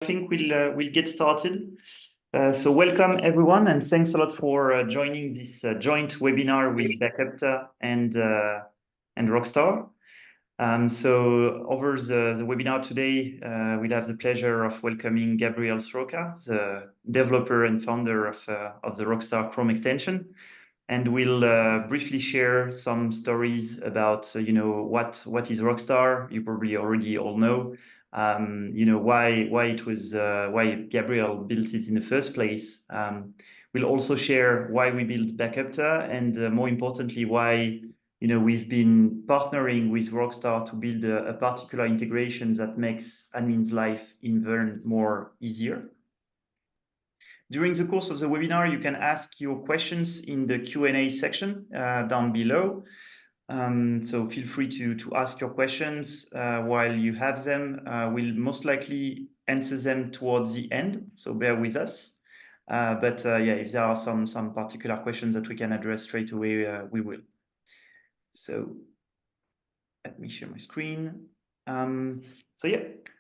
I think we'll get started. So welcome everyone, and thanks a lot for joining this joint webinar with Backupta and Rockstar. So over the webinar today, we'll have the pleasure of welcoming Gabriel Sroka, the developer and founder of the Rockstar Chrome extension, and we'll briefly share some stories about what is Rockstar. You probably already all know. Why Gabriel built it in the first place. We'll also share why we built Backupta, and more importantly, why we've been partnering with Rockstar to build a particular integration that makes admin's life even more easier. During the course of the webinar, you can ask your questions in the Q&A section down below. So feel free to ask your questions while you have them. We'll most likely answer them towards the end, so bear with us. But if there are some particular questions that we can address straight away, we will. So let me share my screen.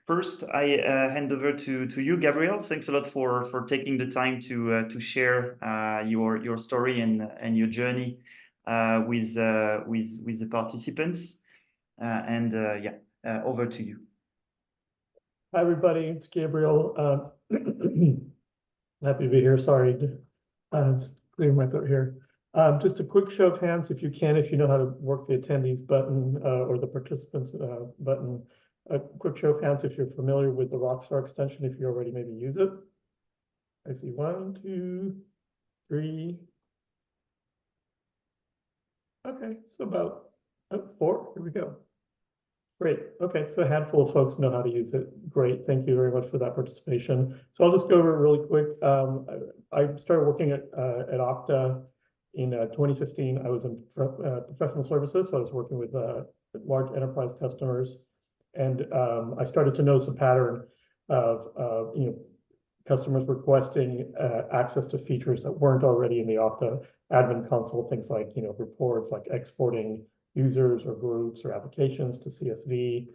First I hand over to you, Gabriel. Thanks a lot for taking the time to share your story and your journey with the participants. Over to you. Hi everybody, it's Gabriel. Happy to be here. Sorry, just clearing my throat here. Just a quick show of hands if you know how to work the attendees button or the participants button. A quick show of hands if you're familiar with the Rockstar extension, if you already maybe use it. I see 1, 2, 3. Okay, so about 4. Here we go. Great. Okay, so a handful of folks know how to use it. Great. Thank you very much for that participation. So I'll just go over it really quick. I started working at Okta in 2015. I was in professional services, so I was working with large enterprise customers, and I started to notice a pattern of customers requesting access to features that weren't already in the Okta admin console. Things like reports, like exporting users or groups or applications to CSV.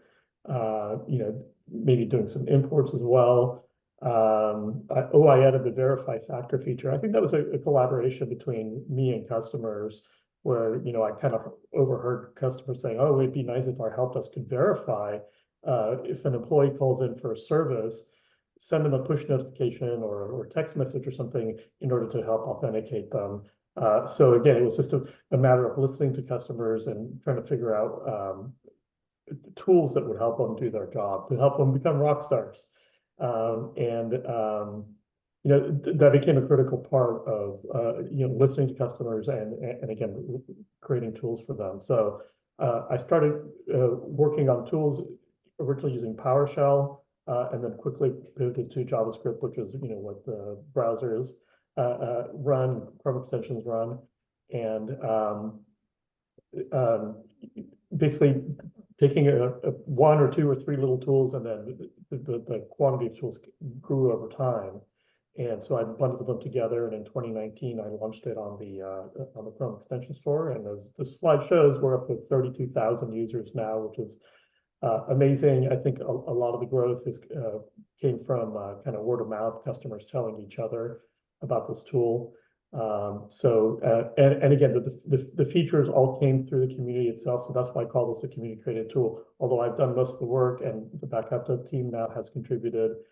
Maybe doing some imports as well. I added the verify factor feature. I think that was a collaboration between me and customers, where I kind of overheard customers saying, "Oh, it'd be nice if our help desk could verify if an employee calls in for a service, send them a push notification or text message or something in order to help authenticate them." So again, it was just a matter of listening to customers and trying to figure out tools that would help them do their job, to help them become rock stars. That became a critical part of listening to customers and again creating tools for them. So I started working on tools originally using PowerShell, and then quickly pivoted to JavaScript, which is what the browsers run, Chrome extensions run, and basically taking one or two or three little tools, and then the quantity of tools grew over time. And so I bundled them together, and in 2019 I launched it on the Chrome extension store. And as the slide shows, we're up to 32,000 users now, which is amazing. I think a lot of the growth came from kind of word of mouth, customers telling each other about this tool. And again, the features all came through the community itself, so that's why I call this a community created tool. Although I've done most of the work, and the Backupta team now has contributed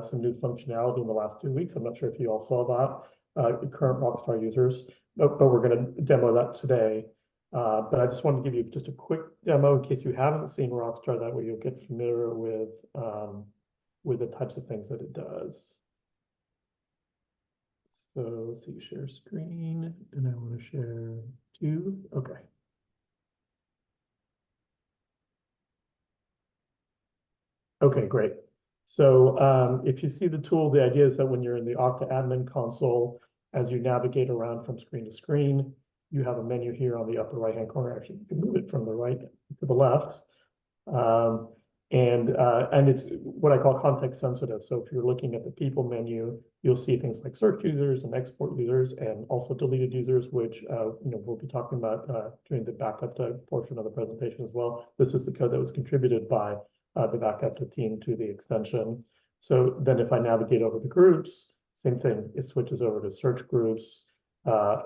some new functionality in the last 2 weeks. I'm not sure if you all saw that, current Rockstar users, but we're going to demo that today. But I just wanted to give you just a quick demo in case you haven't seen Rockstar. That way you'll get familiar with the types of things that it does. So let's see, share screen, and I want to share too. Okay. Okay, great. So if you see the tool, the idea is that when you're in the Okta admin console, as you navigate around from screen to screen, you have a menu here on the upper right-hand corner. Actually, you can move it from the right to the left. And it's what I call context sensitive. So if you're looking at the people menu, you'll see things like search users and export users, and also deleted users, which we'll be talking about during the Backupta portion of the presentation as well. This is the code that was contributed by the Backupta team to the extension. So then if I navigate over to groups, same thing, it switches over to search groups,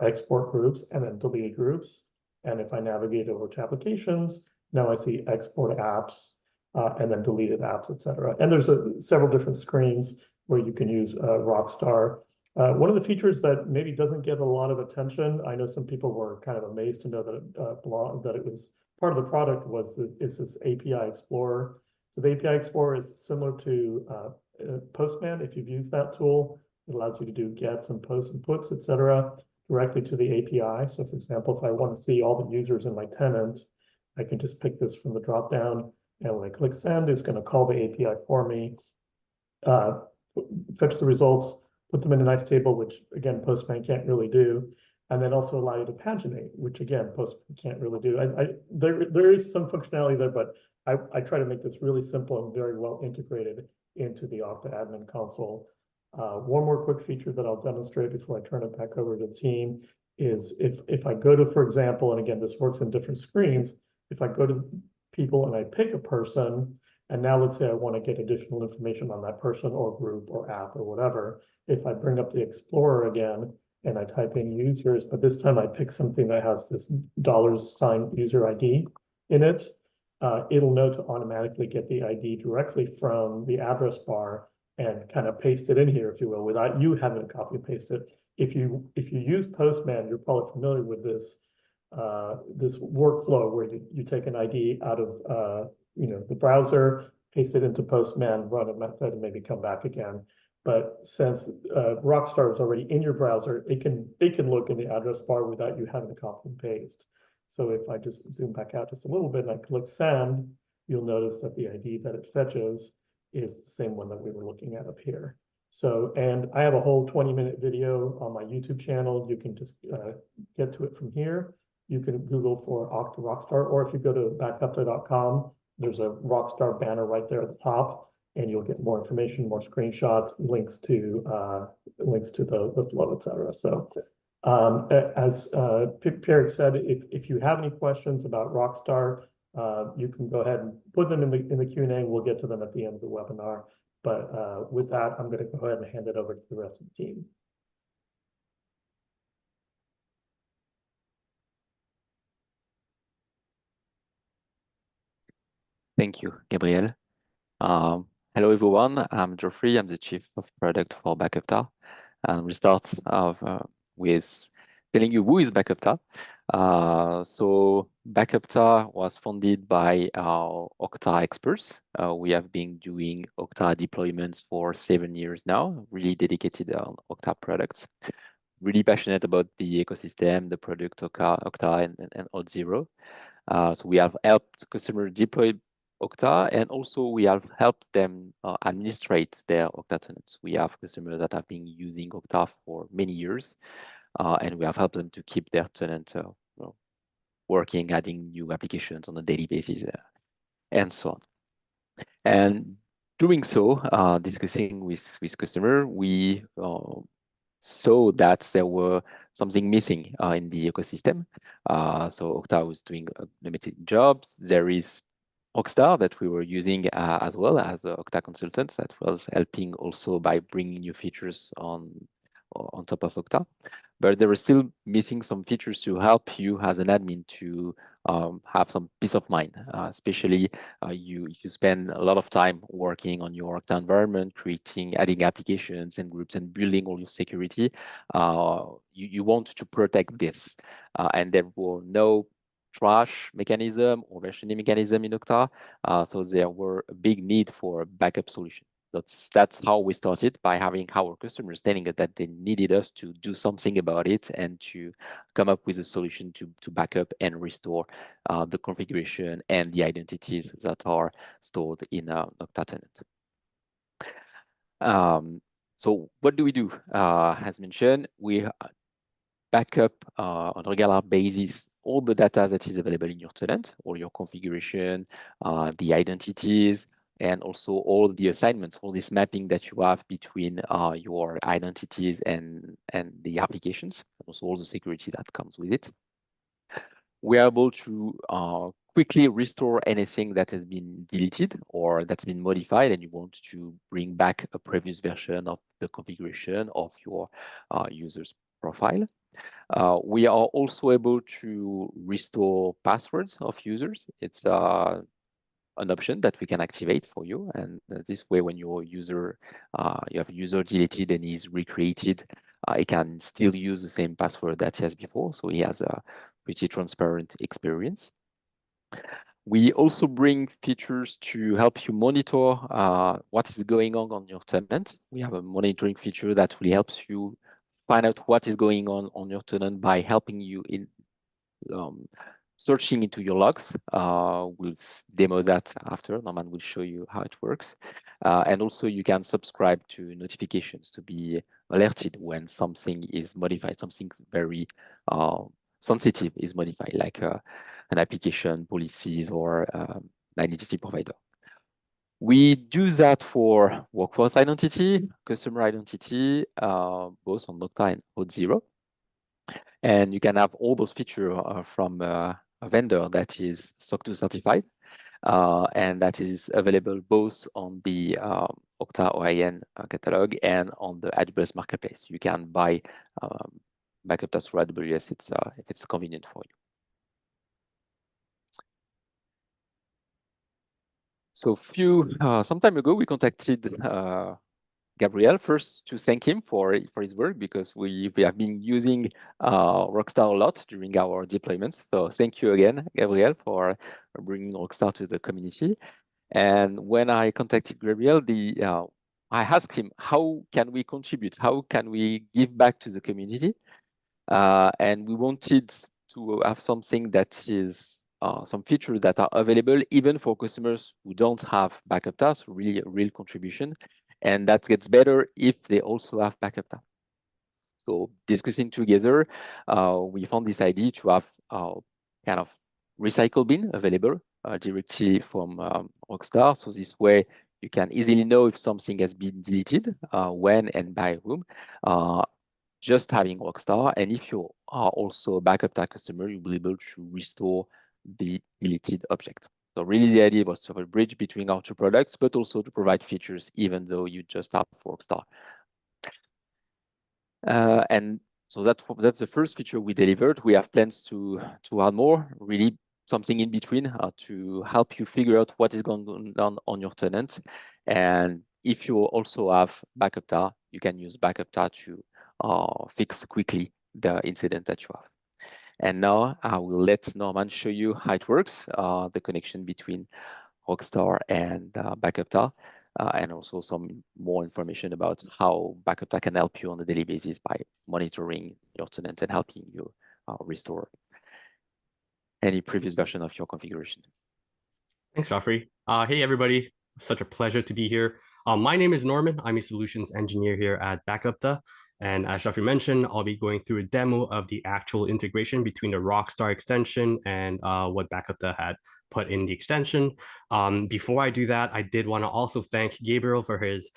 export groups, and then deleted groups. And if I navigate over to applications, now I see export apps, and then deleted apps, etc. And there's several different screens where you can use Rockstar. One of the features that maybe doesn't get a lot of attention, I know some people were kind of amazed to know that that it was part of the product was it's this API Explorer. So the API Explorer is similar to Postman. If you've used that tool, it allows you to do gets and posts and puts, etc., directly to the API. So for example, if I want to see all the users in my tenant, I can just pick this from the dropdown, and when I click send, it's going to call the API for me, fetch the results, put them in a nice table, which again, Postman can't really do, and then also allow you to paginate, which again, Postman can't really do. There is some functionality there, but I try to make this really simple and very well integrated into the Okta admin console. One more quick feature that I'll demonstrate before I turn it back over to the team is if I go to, for example, and again, this works in different screens, if I go to people and I pick a person, and now let's say I want to get additional information on that person or group or app or whatever, if I bring up the Explorer again and I type in users, but this time I pick something that has this $ user ID in it, it'll know to automatically get the ID directly from the address bar and kind of paste it in here, if you will, without you having to copy and paste it. If you use Postman, you're probably familiar with this this workflow where you take an ID out of the browser, paste it into Postman, run a method, and maybe come back again. But since Rockstar is already in your browser, it can look in the address bar without you having to copy and paste. So if I just zoom back out just a little bit and I click send, you'll notice that the ID that it fetches is the same one that we were looking at up here. So, and I have a whole 20-minute video on my YouTube channel. You can just get to it from here. You can Google for Okta Rockstar, or if you go to backupta.com, there's a Rockstar banner right there at the top, and you'll get more information, more screenshots, links to the flow, etc. So, as Pierre said, if you have any questions about Rockstar, you can go ahead and put them in the Q&A, and we'll get to them at the end of the webinar. But with that, I'm going to go ahead and hand it over to the rest of the team. Thank you, Gabriel. Hello, everyone. I'm Geoffrey. I'm the Chief of Product for Backupta. And we'll start with telling you who is Backupta. So Backupta was founded by our Okta experts. We have been doing Okta deployments for 7 years now, really dedicated on Okta products. Really passionate about the ecosystem, the product Okta and Auth0. So we have helped customers deploy Okta, and also we have helped them administrate their Okta tenants. We have customers that have been using Okta for many years, and we have helped them to keep their tenant working, adding new applications on a daily basis, and so on. And doing so, discussing with customer, we saw that there were something missing in the ecosystem. So Okta was doing a limited job. There is Rockstar that we were using as well as Okta consultants that was helping also by bringing new features on top of Okta. But there were still missing some features to help you as an admin to have some peace of mind, especially if you spend a lot of time working on your Okta environment, adding applications and groups and building all your security. You want to protect this, and there were no trash mechanism or versioning mechanism in Okta. So there were a big need for a backup solution. That's how we started, by having our customers telling us that they needed us to do something about it and to come up with a solution to back up and restore the configuration and the identities that are stored in Okta tenant. So what do we do? As mentioned, we back up on a regular basis all the data that is available in your tenant, all your configuration, the identities, and also all the assignments, all this mapping that you have between your identities and the applications, also all the security that comes with it. We are able to quickly restore anything that has been deleted or that's been modified, and you want to bring back a previous version of the configuration of your user's profile. We are also able to restore passwords of users. It's an option that we can activate for you, and this way, when your user, you have a user deleted and he's recreated, he can still use the same password that he has before, so he has a pretty transparent experience. We also bring features to help you monitor what is going on your tenant. We have a monitoring feature that really helps you find out what is going on your tenant by helping you in searching into your logs. We'll demo that after. Norman will show you how it works. And also you can subscribe to notifications to be alerted when something is modified, something very sensitive is modified, like an application policies or an identity provider. We do that for workforce identity, customer identity, both on Okta and Auth0. And you can have all those features from a vendor that is SOC 2 certified, and that is available both on the Okta OIN catalog and on the AWS marketplace. You can buy Backupta through AWS if it's convenient for you. So some time ago, we contacted Gabriel first to thank him for his work, because we have been using Rockstar a lot during our deployments. So thank you again, Gabriel, for bringing Rockstar to the community. And when I contacted Gabriel, I asked him, how can we contribute? How can we give back to the community? And we wanted to have something that is some features that are available even for customers who don't have Backupta, so really a real contribution. And that gets better if they also have Backupta. So discussing together, we found this idea to have kind of recycle bin available directly from Rockstar. So this way you can easily know if something has been deleted, when and by whom. Just having Rockstar, and if you are also a Backupta customer, you'll be able to restore the deleted object. So really the idea was to have a bridge between our two products, but also to provide features even though you just have Rockstar. And so that's the first feature we delivered. We have plans to add more, really something in between to help you figure out what is going on your tenant. And if you also have Backupta, you can use Backupta to fix quickly the incident that you have. And now I will let Norman show you how it works, the connection between Rockstar and Backupta, and also some more information about how Backupta can help you on a daily basis by monitoring your tenant and helping you restore any previous version of your configuration. Thanks, Geoffrey. Hey, everybody. Such a pleasure to be here. My name is Norman. I'm a solutions engineer here at Backupta. And as Geoffrey mentioned, I'll be going through a demo of the actual integration between the Rockstar extension and what Backupta had put in the extension. Before I do that, I did want to also thank Gabriel for his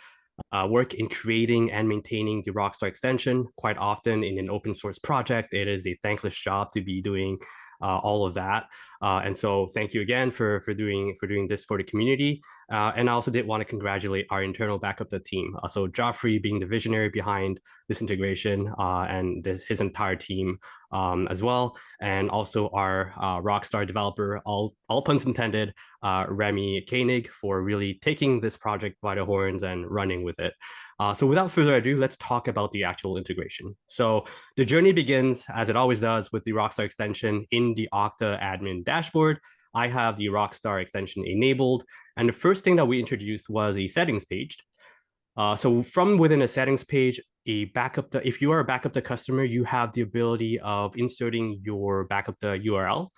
work in creating and maintaining the Rockstar extension. Quite often in an open source project, it is a thankless job to be doing all of that. And so thank you again for doing this for the community. And I also did want to congratulate our internal Backupta team. So Geoffrey being the visionary behind this integration and his entire team as well. And also our Rockstar developer, all puns intended, Remy Koenig, for really taking this project by the horns and running with it. So without further ado, let's talk about the actual integration. So the journey begins, as it always does, with the Rockstar extension in the Okta admin dashboard. I have the Rockstar extension enabled. And the first thing that we introduced was a settings page. So from within a settings page, if you are a Backupta customer, you have the ability of inserting your Backupta URL.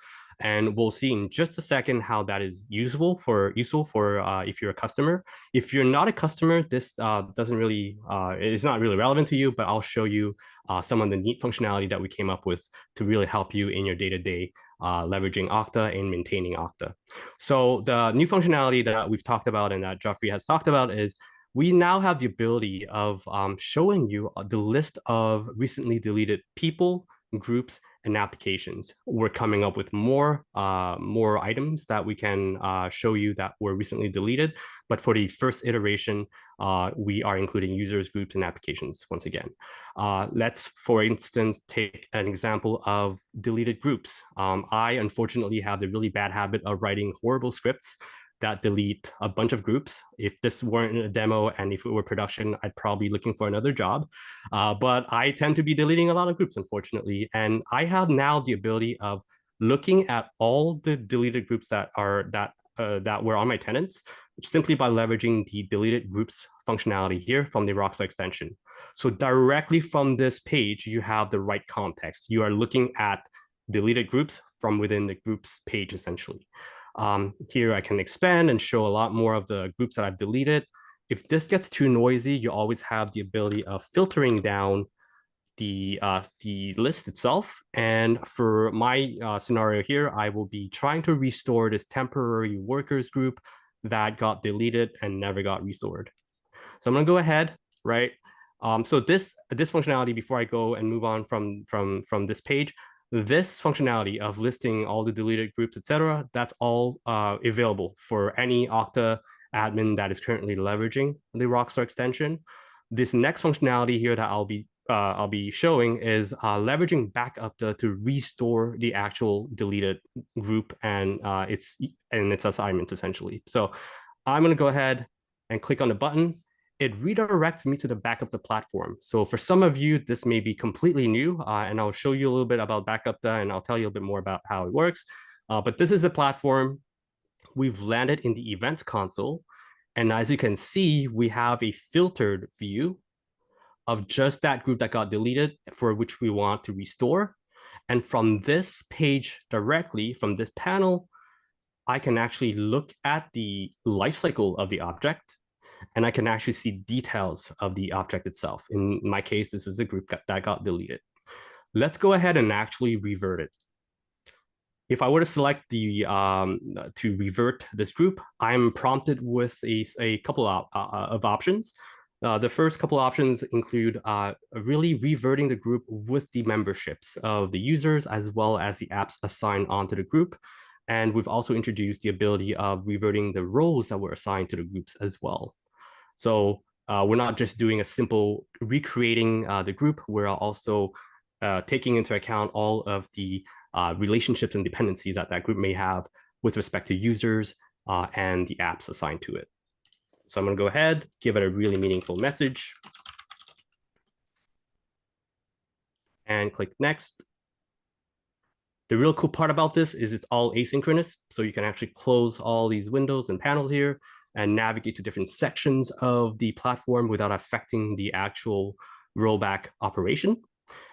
And we'll see in just a second how that is useful for if you're a customer. If you're not a customer, this it's not really relevant to you, but I'll show you some of the neat functionality that we came up with to really help you in your day-to-day leveraging Okta and maintaining Okta. So the new functionality that we've talked about and that Geoffrey has talked about is we now have the ability of showing you the list of recently deleted people, groups, and applications. We're coming up with more items that we can show you that were recently deleted. But for the first iteration, we are including users, groups, and applications once again. Let's, for instance, take an example of deleted groups. I unfortunately have the really bad habit of writing horrible scripts that delete a bunch of groups. If this weren't a demo and if it were production, I'd probably be looking for another job. But I tend to be deleting a lot of groups, unfortunately. And I have now the ability of looking at all the deleted groups that were on my tenants, simply by leveraging the deleted groups functionality here from the Rockstar extension. So directly from this page, you have the right context. You are looking at deleted groups from within the groups page, essentially. Here I can expand and show a lot more of the groups that I've deleted. If this gets too noisy, you always have the ability of filtering down the list itself. And for my scenario here, I will be trying to restore this temporary workers group that got deleted and never got restored. So I'm gonna go ahead, right? So this functionality, before I go and move on from this page, this functionality of listing all the deleted groups, etc., that's all available for any Okta admin that is currently leveraging the Rockstar extension. This next functionality here that I'll be showing is leveraging Backupta to restore the actual deleted group and its assignments, essentially. So I'm going to go ahead and click on the button. It redirects me to the Backupta platform. So for some of you, this may be completely new, and I'll show you a little bit about Backupta, and I'll tell you a bit more about how it works. But this is the platform. We've landed in the events console. And as you can see, we have a filtered view of just that group that got deleted for which we want to restore. And from this page directly, from this panel, I can actually look at the lifecycle of the object, and I can actually see details of the object itself. In my case, this is a group that got deleted. Let's go ahead and actually revert it. If I were to select to revert this group, I'm prompted with a couple of options. The first couple options include really reverting the group with the memberships of the users as well as the apps assigned onto the group. And we've also introduced the ability of reverting the roles that were assigned to the groups as well. So we're not just doing a simple recreating the group, we're also taking into account all of the relationships and dependencies that group may have with respect to users and the apps assigned to it. So I'm going to go ahead, give it a really meaningful message, and click next. The real cool part about this is it's all asynchronous, so you can actually close all these windows and panels here and navigate to different sections of the platform without affecting the actual rollback operation.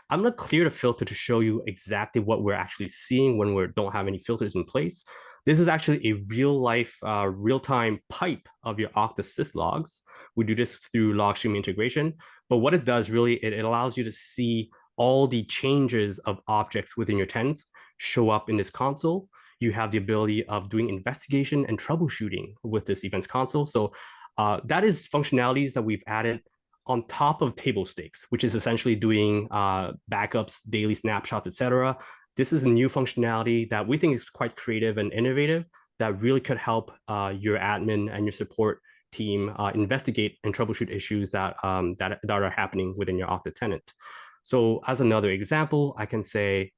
I'm going to clear the filter to show you exactly what we're actually seeing when we don't have any filters in place. This is actually a real-life, real-time pipe of your Okta syslogs. We do this through log stream integration, but what it does really, it allows you to see all the changes of objects within your tenants show up in this console. You have the ability of doing investigation and troubleshooting with this events console. So that is functionalities that we've added on top of table stakes, which is essentially doing backups, daily snapshots, etc. This is a new functionality that we think is quite creative and innovative that really could help your admin and your support team investigate and troubleshoot issues that are happening within your Okta tenant. So as another example, I can say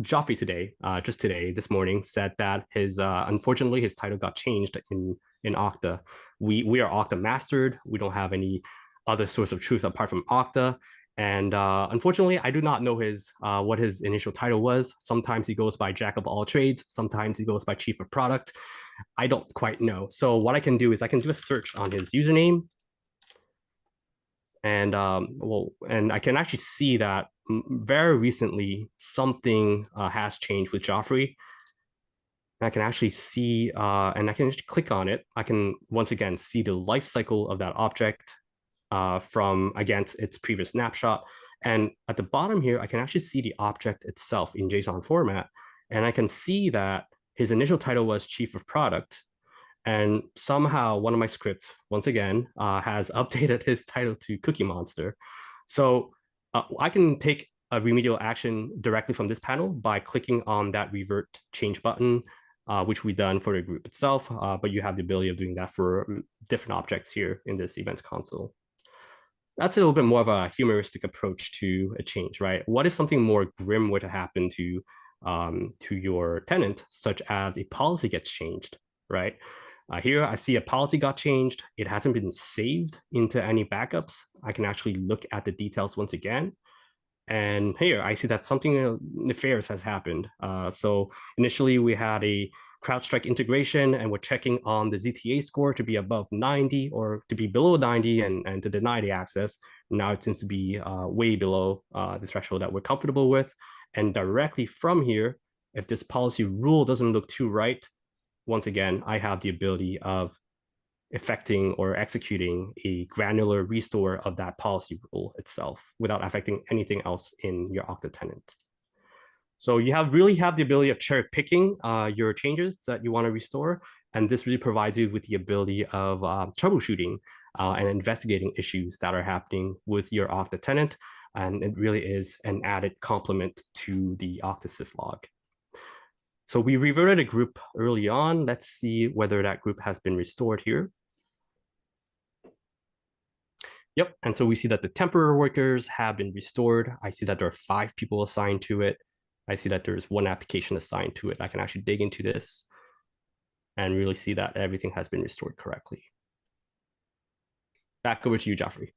Joffrey today, this morning, said that unfortunately his title got changed in Okta. We are Okta mastered. We don't have any other source of truth apart from Okta. And unfortunately, I do not know what his initial title was. Sometimes he goes by Jack of all trades. Sometimes he goes by Chief of Product. I don't quite know. So what I can do is I can do a search on his username. And and I can actually see that very recently something has changed with Joffrey. And I can actually see, and I can just click on it. I can once again see the life cycle of that object from against its previous snapshot. And at the bottom here, I can actually see the object itself in JSON format. And I can see that his initial title was Chief of Product. And somehow one of my scripts, once again, has updated his title to Cookie Monster. So I can take a remedial action directly from this panel by clicking on that revert change button, which we done for the group itself, but you have the ability of doing that for different objects here in this events console. That's a little bit more of a humoristic approach to a change, right? What if something more grim were to happen to your tenant, such as a policy gets changed, right? Here I see a policy got changed. It hasn't been saved into any backups. I can actually look at the details once again. And here I see that something nefarious has happened. So initially we had a CrowdStrike integration and we're checking on the ZTA score to be above 90 or to be below 90 and to deny the access. Now it seems to be way below the threshold that we're comfortable with. And directly from here, if this policy rule doesn't look too right, once again, I have the ability of effecting or executing a granular restore of that policy rule itself without affecting anything else in your Okta tenant. So you really have the ability of cherry picking your changes that you want to restore. And this really provides you with the ability of troubleshooting and investigating issues that are happening with your Okta tenant. And it really is an added complement to the Okta syslog. So we reverted a group early on. Let's see whether that group has been restored here. Yep, and so we see that the temporary workers have been restored. I see that there are 5 people assigned to it. I see that there's 1 application assigned to it. I can actually dig into this and really see that everything has been restored correctly. Back over to you, Joffrey.